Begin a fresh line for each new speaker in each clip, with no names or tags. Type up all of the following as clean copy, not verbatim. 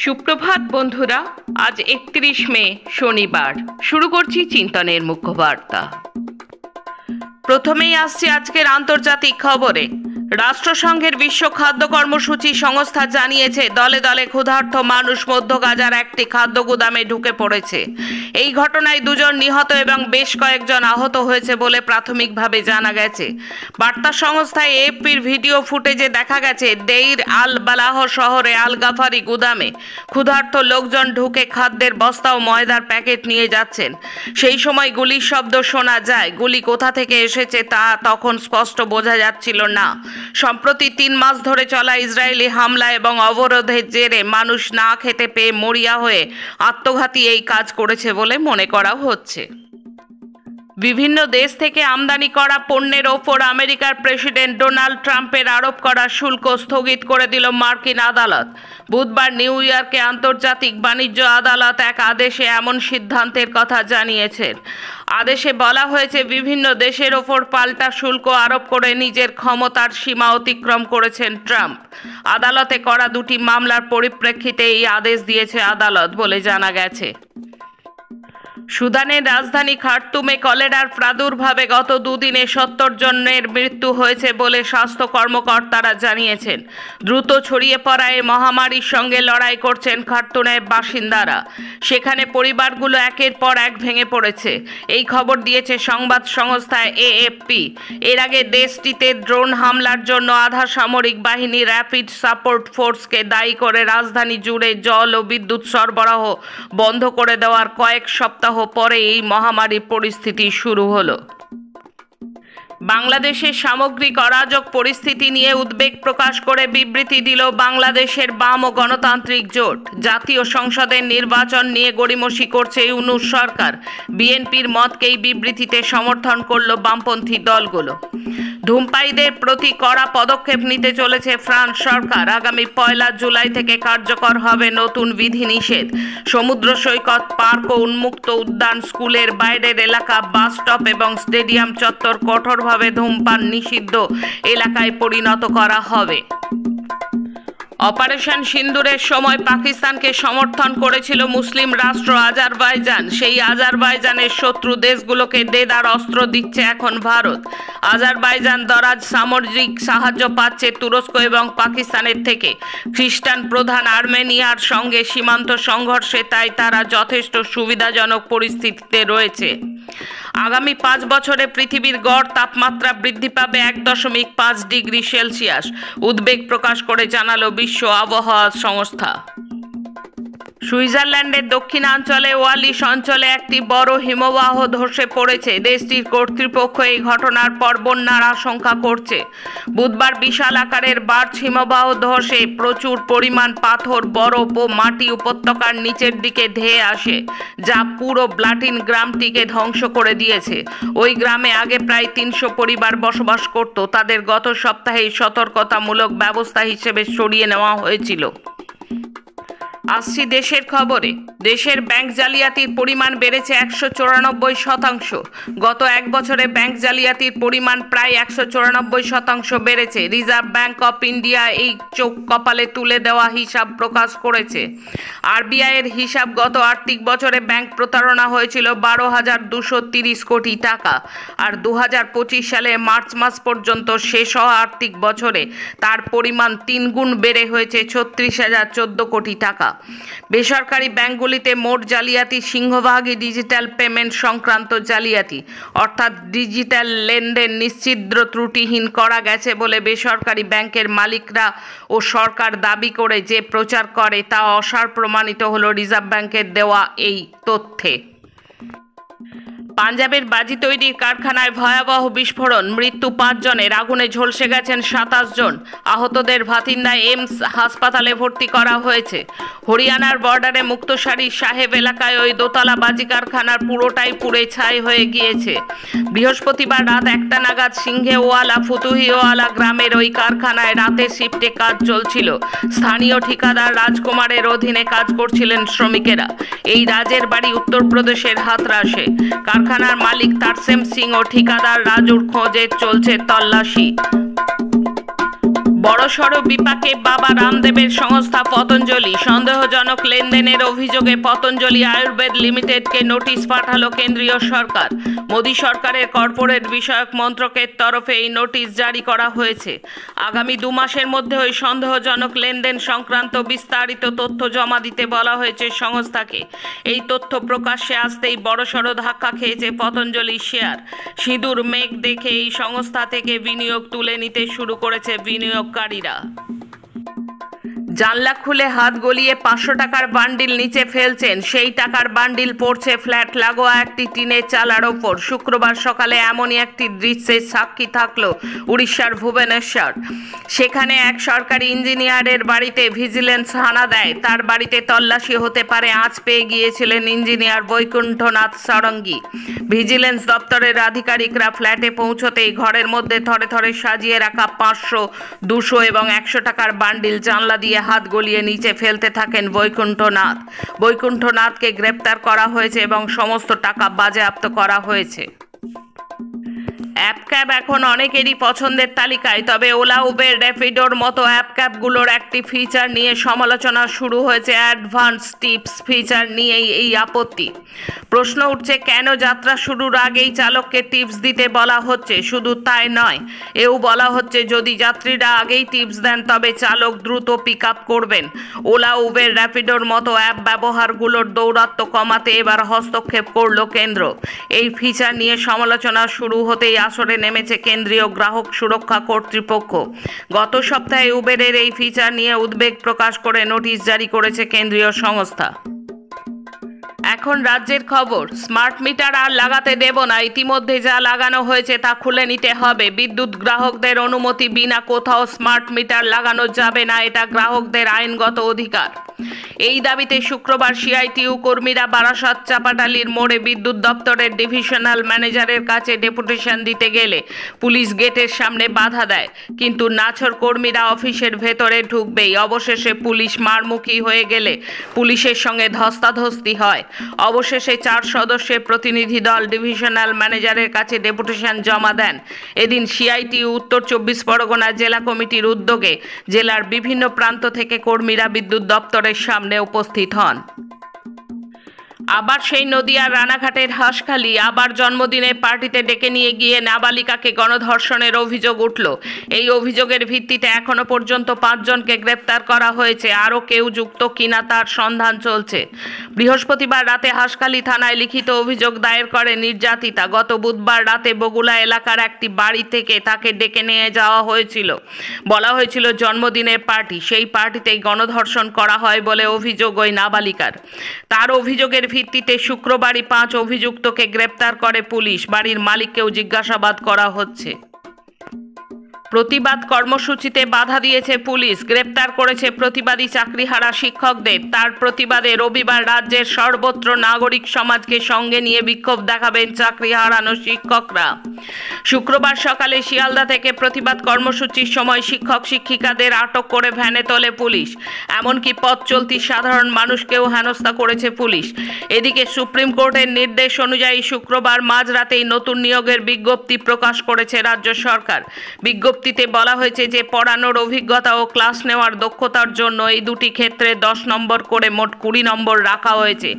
সুপ্রভাত বন্ধুরা, আজ 31 মে শনিবার। শুরু করছি চিন্তনের মুখ্য বার্তা। প্রথমেই আসছি আজকের আন্তর্জাতিক খবরে। রাষ্ট্রসংঘের বিশ্ব খাদ্য কর্মসূচি সংস্থা জানিয়েছে দলে দলে ক্ষুধার্ত মানুষ মধ্য গাজার একটি খাদ্য গুদামে ঢুকে পড়েছে। এই ঘটনায় 2 জন নিহত এবং বেশ কয়েকজন আহত হয়েছে বলে প্রাথমিকভাবে জানা গেছে। বার্তা সংস্থায় এএফপির ভিডিও ফুটেজে দেখা গেছে দেইর আল বালাহ শহরে আল গাফারি গুদামে ক্ষুধার্ত লোকজন ঢুকে খাদ্যের বস্তা ও ময়দার প্যাকেট নিয়ে যাচ্ছেন। সেই সময় গুলির শব্দ শোনা যায়। গুলি কোথা থেকে এসেছে তা তখন স্পষ্ট বোঝা যাচ্ছিল না। সম্প্রতি 3 মাস ধরে চলা ইসরায়েলি হামলা এবং অবরোধের জেরে মানুষ না খেতে পেয়ে মরিয়া হয়ে আত্মঘাতী এই কাজ করেছে বলে মনে করা হচ্ছে। বিভিন্ন দেশ থেকে আমদানি করা পণ্যের ওপর আমেরিকার প্রেসিডেন্ট ডোনাল্ড ট্রাম্পের আরোপ করা শুল্ক স্থগিত করে দিল মার্কিন আদালত। বুধবার নিউ ইয়র্কে আন্তর্জাতিক বাণিজ্য আদালত এক আদেশে এমন সিদ্ধান্তের কথা জানিয়েছেন। আদেশে বলা হয়েছে বিভিন্ন দেশের ওপর পাল্টা শুল্ক আরোপ করে নিজের ক্ষমতার সীমা অতিক্রম করেছেন ট্রাম্প। আদালতে করা 2টি মামলার পরিপ্রেক্ষিতে এই আদেশ দিয়েছে আদালত বলে জানা গেছে। সুদানের রাজধানী খার্তুমে কলেরার প্রাদুর্ভাবে গত 2 দিনে 70 জনের মৃত্যু হয়েছে বলে স্বাস্থ্য কর্মকর্তারা জানিয়েছেন। দ্রুত ছড়িয়ে পড়া এই মহামারীর সঙ্গে লড়াই করছেন খার্তুমের বাসিন্দারা। সেখানে পরিবারগুলো একের পর এক ভেঙে পড়েছে। এই খবর দিয়েছে সংবাদ সংস্থা এএফপি। এর আগে দেশটিতে ড্রোন হামলার জন্য আধা সামরিক বাহিনী র্যাপিড সাপোর্ট ফোর্সকে দায়ী করে রাজধানী জুড়ে জল ও বিদ্যুৎ সরবরাহ বন্ধ করে দেওয়ার কয়েক সপ্তাহ পরে এই মহামারী পরিস্থিতি শুরু হলো। বাংলাদেশের সামগ্রিক অরাজক পরিস্থিতি নিয়ে উদ্বেগ প্রকাশ করে বিবৃতি দিল বাংলাদেশের বাম ও গণতান্ত্রিক জোট। জাতীয় সংসদের নির্বাচন নিয়ে গড়িমসি করছে ইউনূস সরকার। বিএনপির মতকেই বিবৃতিতে সমর্থন করল বামপন্থী দলগুলো। ধূমপায়ীদের প্রতি কড়া পদক্ষেপ নিতে চলেছে ফ্রান্স সরকার। আগামী 1 জুলাই থেকে কার্যকর হবে নতুন বিধিনিষেধ। সমুদ্র সৈকত, পার্ক ও উন্মুক্ত উদ্যান, স্কুলের বাইরের এলাকা, বাস স্টপ এবং স্টেডিয়াম চত্বর কঠোরভাবে ধূমপান নিষিদ্ধ এলাকায় পরিণত করা হবে। অপারেশন সিন্দুরের সময় পাকিস্তানকে সমর্থন করেছিল মুসলিম রাষ্ট্র আজারবাইজান। সেই আজারবাইজানের শত্রু দেশগুলোকে দেদার অস্ত্র দিচ্ছে এখন ভারত। আজারবাইজান দরাজ সামরিক সাহায্য পাচ্ছে তুরস্ক এবং পাকিস্তানের থেকে। খ্রিস্টান প্রধান আর্মেনিয়ার সঙ্গে সীমান্ত সংঘর্ষে তাই তারা যথেষ্ট সুবিধাজনক পরিস্থিতিতে রয়েছে। আগামী 5 বছরে পৃথিবীর গড় তাপমাত্রা বৃদ্ধি পাবে 1.5 ডিগ্রি সেলসিয়াস, উদ্বেগ প্রকাশ করে জানালো বিশ্ব আবহাওয়া সংস্থা। সুইজারল্যান্ডের দক্ষিণাঞ্চলে ওয়ালিস অঞ্চলে একটি বড় হিমবাহ ধসে পড়েছে। দেশটির কর্তৃপক্ষ এই ঘটনার পর বন্যার আশঙ্কা করছে। বুধবার বিশাল আকারের বার্চ হিমবাহ ধসে প্রচুর পরিমাণ পাথর, বরফ ও মাটি উপত্যকার নিচের দিকে ধেয়ে আসে, যা পুরো ব্লাটিন গ্রামটিকে ধ্বংস করে দিয়েছে। ওই গ্রামে আগে প্রায় 300 পরিবার বসবাস করত। তাদের গত সপ্তাহেই সতর্কতামূলক ব্যবস্থা হিসেবে সরিয়ে নেওয়া হয়েছিল। আসছি দেশের খবরে। দেশের ব্যাংক জালিয়াতির পরিমাণ বেড়েছে 194%। গত 1 বছরে ব্যাংক জালিয়াতির পরিমাণ প্রায় 194% বেড়েছে। রিজার্ভ ব্যাংক অফ ইন্ডিয়া এই চোখ কপালে তুলে দেওয়া হিসাব প্রকাশ করেছে। আরবিআইয়ের হিসাব, গত আর্থিক বছরে ব্যাংক প্রতারণা হয়েছিল 12,230 কোটি টাকা। আর 2025 সালে মার্চ মাস পর্যন্ত শেষ হওয়া আর্থিক বছরে তার পরিমাণ 3 গুণ বেড়ে হয়েছে 36,014 কোটি টাকা। বেসরকারি ব্যাংকগুলিতে মোট জালিয়াতি সিংহভাগই ডিজিটাল পেমেন্ট সংক্রান্ত জালিয়াতি, অর্থাৎ ডিজিটাল লেনদেন নিশ্চিদ্র ত্রুটিহীন করা গেছে বলে বেসরকারি ব্যাংকের মালিকরা ও সরকার দাবি করে যে প্রচার করে তা অসার প্রমাণিত হলো রিজার্ভ ব্যাংকের দেওয়া এই তথ্যে। পাঞ্জাবের বাজি তৈরির কারখানায় ভয়াবহ বিস্ফোরণ, মৃত্যু 5 জনের। আগুনে ঝলসে গেছেন 27 জন। আহতদের ভাতিন্দায় এইমস হাসপাতালে ভর্তি করা হয়েছে। হরিয়ানার বর্ডারে মুক্তসারি সাহেব এলাকায় ওই দোতলা বাজি কারখানার পুরোটাই পুড়ে ছাই হয়ে গিয়েছে। বৃহস্পতিবার রাত 1টা নাগাদ সিংহেওয়ালা ফুতুহিওয়ালা গ্রামের ওই কারখানায় রাতের শিফটে কাজ চলছিল। স্থানীয় ঠিকাদার রাজকুমারের অধীনে কাজ করছিলেন শ্রমিকেরা। এই রাজের বাড়ি উত্তরপ্রদেশের হাতরাসে। কারখানার মালিক তারসেম সিং ও ঠিকাদার রাজুর খোঁজে চলছে তল্লাশি। বড়সড় বিপাকে বাবা রামদেবের সংস্থা পতঞ্জলি। সন্দেহজনক লেনদেনের অভিযোগে পতঞ্জলি আয়ুর্বেদ লিমিটেডকে নোটিশ পাঠালো কেন্দ্রীয় সরকার। মোদী সরকারের কর্পোরেট বিষয়ক মন্ত্রকের তরফে এই নোটিশ জারি করা হয়েছে। আগামী 2 মাসের মধ্যে ওই সন্দেহজনক লেনদেন সংক্রান্ত বিস্তারিত তথ্য জমা দিতে বলা হয়েছে সংস্থাকে। এই তথ্য প্রকাশ্যে আসতেই বড়সড় ধাক্কা খেয়েছে পতঞ্জলির শেয়ার। সিঁদুর মেঘ দেখে এই সংস্থা থেকে বিনিয়োগ তুলে নিতে শুরু করেছে বিনিয়োগকারীরা। জানলা খুলে হাত গলিয়ে 500 টাকার বান্ডিল নিচে ফেলছেন, সেই টাকার বান্ডিল পড়ছে ফ্ল্যাট লাগোয়া একটি টিনের চালার ওপর। শুক্রবার সকালে এমনই একটি দৃশ্যের সাক্ষী থাকলো উড়িষ্যার ভুবনেশ্বর। সেখানে এক সরকারি ইঞ্জিনিয়ারের বাড়িতে ভিজিলেন্স হানা দেয়। তার বাড়িতে তল্লাশি হতে পারে আঁচ পেয়ে গিয়েছিলেন ইঞ্জিনিয়ার বৈকুণ্ঠনাথ সারঙ্গী। ভিজিলেন্স দপ্তরের আধিকারিকরা ফ্ল্যাটে পৌঁছতেই ঘরের মধ্যে থরে থরে সাজিয়ে রাখা 500, 200 এবং 100 টাকার বান্ডিল জানলা দিয়ে হাত গলিয়ে নিচে ফেলতে থাকেন বৈকুণ্ঠনাথকে গ্রেপ্তার করা হয়েছে এবং সমস্ত টাকা বাজেয়াপ্ত করা হয়েছে। অ্যাপ ক্যাব এখন অনেকেরই পছন্দের তালিকায়, তবে ওলা, উবের, র্যাপিডোর মতো অ্যাপ ক্যাবগুলোর একটি ফিচার নিয়ে সমালোচনা শুরু হয়েছে। অ্যাডভান্স টিপস ফিচার নিয়েই এই আপত্তি। প্রশ্ন উঠছে, কেন যাত্রা শুরুর আগেই চালককে টিপস দিতে বলা হচ্ছে? শুধু তাই নয়, এও বলা হচ্ছে যদি যাত্রীরা আগেই টিপস দেন তবে চালক দ্রুত পিক আপ করবেন। ওলা, উবের, র্যাপিডোর মতো অ্যাপ ব্যবহারগুলোর দৌরাত্ম্য কমাতে এবার হস্তক্ষেপ করল কেন্দ্র। এই ফিচার নিয়ে সমালোচনা শুরু হতেই আসরে নেমেছে কেন্দ্রীয় গ্রাহক সুরক্ষা কর্তৃপক্ষ। গত সপ্তাহে উবেরের এই ফিচার নিয়ে উদ্বেগ প্রকাশ করে নোটিশ জারি করেছে কেন্দ্রীয় সংস্থা। এখন রাজ্যের খবর, স্মার্ট মিটার আর লাগাতে দেব না, ইতিমধ্যে যা লাগানো হয়েছে তা খুলে নিতে হবে। বিদ্যুৎ গ্রাহকদের অনুমতি বিনা কোথাও স্মার্ট মিটার লাগানো যাবে না, এটা গ্রাহকদের আইনগত অধিকার। এই দাবিতে শুক্রবার সিআইটিইউ কর্মীরা বারাসাত চাপাটালির মোড়ে বিদ্যুৎ দপ্তরের ডিভিশনাল ম্যানেজারের কাছে ডেপুটেশন দিতে গেলে পুলিশ গেটের সামনে বাধা দেয়। কিন্তু নাছোড় কর্মীরা অফিসের ভেতরে ঢুকবেই অবশেষে পুলিশ মারমুখী হয়ে গেলে পুলিশের সঙ্গে ধস্তাধস্তি হয়। অবশেষে 4 সদস্যের প্রতিনিধি দল ডিভিশনাল ম্যানেজারের কাছে ডেপুটেশন জমা দেন। এদিন সিআইটিইউ উত্তর 24 পরগনা জেলা কমিটির উদ্যোগে জেলার বিভিন্ন প্রান্ত থেকে কর্মীরা বিদ্যুৎ দপ্তরের সামনে উপস্থিত হন। আবার সেই নদিয়ার রানাঘাটের হাঁসখালি, আবার জন্মদিনের পার্টিতে ডেকে নিয়ে গিয়ে নাবালিকাকে গণধর্ষণের অভিযোগ উঠল। এই অভিযোগের ভিত্তিতে এখনো পর্যন্ত 5 জনকে গ্রেপ্তার করা হয়েছে। আরও কেউ যুক্ত কিনা তার সন্ধান চলছে। বৃহস্পতিবার রাতে হাঁসখালি থানায় লিখিত অভিযোগ দায়ের করে নির্যাতিতা। গত বুধবার রাতে বগুলা এলাকার একটি বাড়ি থেকে তাকে ডেকে নিয়ে যাওয়া হয়েছিল। বলা হয়েছিল জন্মদিনের পার্টি, সেই পার্টিতেই গণধর্ষণ করা হয় বলে অভিযোগ ওই নাবালিকার। তার অভিযোগের ভিত্তিতে শুক্রবারই 5 অভিযুক্তকে গ্রেপ্তার করে পুলিশ। বাড়ির মালিককেও জিজ্ঞাসাবাদ করা হচ্ছে। প্রতিবাদ কর্মসূচিতে বাধা দিয়েছে পুলিশ, গ্রেপ্তার করেছে প্রতিবাদী চাকরিহারা শিক্ষকদের। তার প্রতিবাদে রবিবার রাজ্যের সর্বত্র নাগরিক সমাজকে সঙ্গে নিয়ে বিক্ষোভ দেখাবেন চাকরি হারানো শিক্ষকরা। শুক্রবার সকালে শিয়ালদা থেকে প্রতিবাদ কর্মসূচির সময় শিক্ষক শিক্ষিকাদের আটক করে ভ্যানে তোলে পুলিশ। এমনকি পথ চলতি সাধারণ মানুষকেও হেনস্থা করেছে পুলিশ। এদিকে সুপ্রিম কোর্টের নির্দেশ অনুযায়ী শুক্রবার মাঝরাতেই নতুন নিয়োগের বিজ্ঞপ্তি প্রকাশ করেছে রাজ্য সরকার। বিজ্ঞপ্তিতে বলা হয়েছে যে পড়ানোর অভিজ্ঞতা ও ক্লাস নেওয়ার দক্ষতার জন্য এই দুটি ক্ষেত্রে 10 নম্বর করে মোট 20 নম্বর রাখা হয়েছে।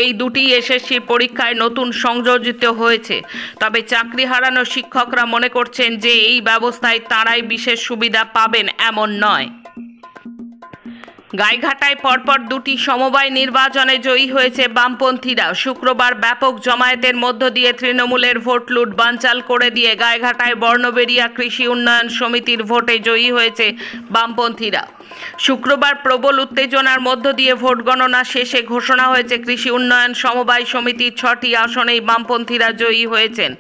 এই দুটি এসএসসি পরীক্ষায় নতুন সংযোজিত হয়েছে। তবে চাকরি হারানো শিক্ষকরা মনে করছেন যে এই ব্যবস্থায় তাঁরাই বিশেষ সুবিধা পাবেন এমন নয়। গাইঘাটায় পরপর 2টি সমবায় নির্বাচনে জয়ী হয়েছে বামপন্থীরা। শুক্রবার ব্যাপক জমায়েতের মধ্য দিয়ে তৃণমূলের ভোট লুট বানচাল করে দিয়ে গাইঘাটায় বর্ণবেড়িয়া কৃষি উন্নয়ন সমিতির ভোটে জয়ী হয়েছে বামপন্থীরা। শুক্রবার প্রবল উত্তেজনার মধ্য দিয়ে ভোট গণনা শেষে ঘোষণা হয়েছে কৃষি উন্নয়ন সমবায় সমিতির 6টি আসনেই বামপন্থীরা জয়ী হয়েছেন।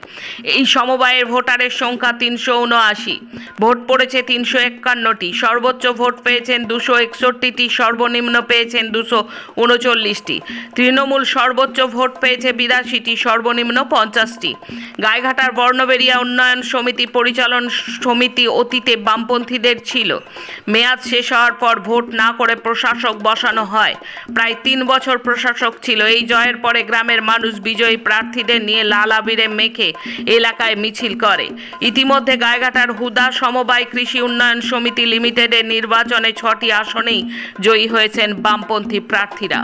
এই সমবায়ের ভোটারের সংখ্যা 379। ভোট পড়েছে 351টি। সর্বোচ্চ ভোট পেয়েছেন 261টি, সর্বনিম্ন পেয়েছেন 239টি। তৃণমূল সর্বোচ্চ ভোট পেয়েছে 82টি, সর্বনিম্ন 50টি। গাইঘাটার বর্ণবেড়িয়া উন্নয়ন সমিতি পরিচালন সমিতি অতীতে বামপন্থীদের ছিল। মেয়াদ শেষ হওয়ার হওয়ার পর ভোট না করে প্রশাসক বসানো হয়। প্রায় 3 বছর প্রশাসক ছিল। এই জয়ের পরে গ্রামের মানুষ বিজয়ী প্রার্থীদের নিয়ে লাল আবিরে মেখে এলাকায় মিছিল করে। ইতিমধ্যে গাইঘাটার হুদা সমবায় কৃষি উন্নয়ন সমিতি লিমিটেডের নির্বাচনে 6টি আসনেই জয়ী হয়েছেন বামপন্থী প্রার্থীরা।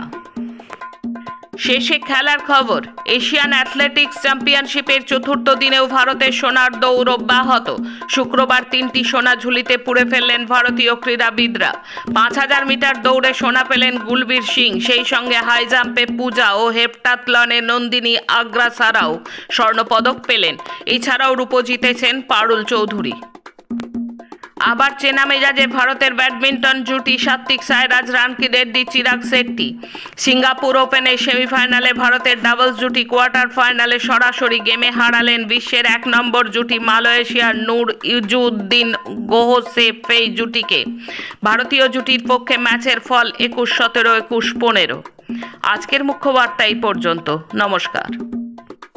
শেষে খেলার খবর। এশিয়ান অ্যাথলেটিক্স চ্যাম্পিয়নশিপের চতুর্থ দিনেও ভারতের সোনার দৌড় অব্যাহত। শুক্রবার 3টি সোনা ঝুলিতে পুরে ফেললেন ভারতীয় ক্রীড়াবিদরা। 5000 মিটার দৌড়ে সোনা পেলেন গুলবীর সিং, সেই সঙ্গে হাই জাম্পে পূজা ও হেপ্টাথলনে নন্দিনী আগ্রা ছাড়াও স্বর্ণপদক পেলেন। এছাড়াও রূপো জিতেছেন পারুল চৌধুরী। আবার চেনা মেজাজে ভারতের ব্যাডমিন্টন জুটি সাত্বিক সাইরাজ রানকিরেড্ডি চিরাগ শেট্টি। সিঙ্গাপুর ওপেনের সেমিফাইনালে ভারতের ডাবলস জুটি কোয়ার্টার ফাইনালে সরাসরি গেমে হারালেন বিশ্বের 1 নম্বর জুটি মালয়েশিয়ার নূর ইজুদ্দিন গোহসেফেই জুটিকে। ভারতীয় জুটির পক্ষে ম্যাচের ফল 21-17, 21-15। আজকের মুখ্য বার্তা এই পর্যন্ত। নমস্কার।